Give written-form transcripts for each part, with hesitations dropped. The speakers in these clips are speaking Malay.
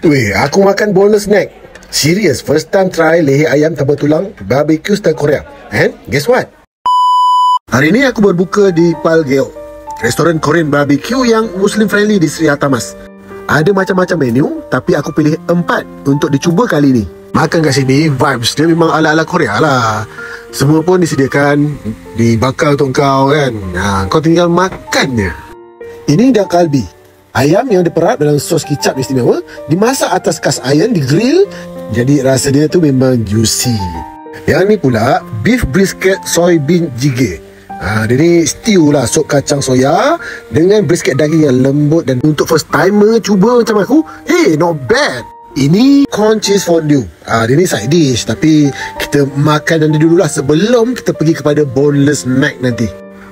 Weh, aku makan boneless snack. Serius, first time try leher ayam tambah tulang barbecue style Korea. And guess what? Hari ni aku berbuka di Palgeo, restoran Korean barbecue yang Muslim friendly di Sri Hartamas. Ada macam-macam menu, tapi aku pilih 4 untuk dicuba kali ni. Makan kat sini, vibes dia memang ala-ala Korea lah. Semua pun disediakan, dibakar untuk kau kan. Kau tinggal makannya. Ini dah kalbi, ayam yang diperap dalam sos kicap istimewa, dimasak atas cast iron, digrill. Jadi rasa dia tu memang juicy. Yang ni pula beef brisket soybean jjigae. Dia ni stew lah, sup kacang soya dengan brisket daging yang lembut. Dan untuk first timer cuba macam aku, not bad. Ini corn cheese fondue. Dia ni side dish, tapi kita makan nanti dululah sebelum kita pergi kepada boneless snack nanti.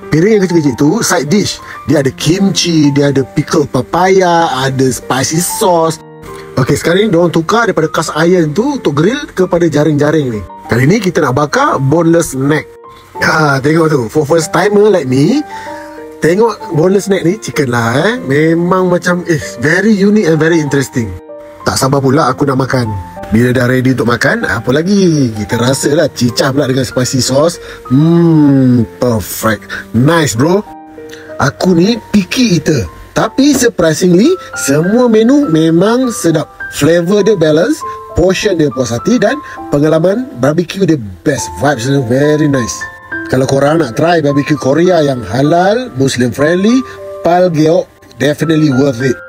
Piring yang kecil-kecil tu side dish. Dia ada kimchi, dia ada pickle papaya, ada spicy sauce. Okey, sekarang ni diorang tukar daripada cast iron tu untuk grill kepada jaring-jaring ni. Kali ni kita nak bakar boneless snack. Tengok tu, for first timer like me, tengok boneless snack ni, chicken lah memang macam very unique and very interesting. Tak sabar pula aku nak makan. Bila dah ready untuk makan, apa lagi? Kita rasa lah cicah pula dengan spicy sauce. Perfect. Nice bro. Aku ni picky eater, tapi surprisingly semua menu memang sedap. Flavor dia balance, portion dia puas hati, dan pengalaman barbecue dia best. Vibes dia very nice. Kalau korang nak try barbecue Korea yang halal, Muslim friendly, Palgeo definitely worth it.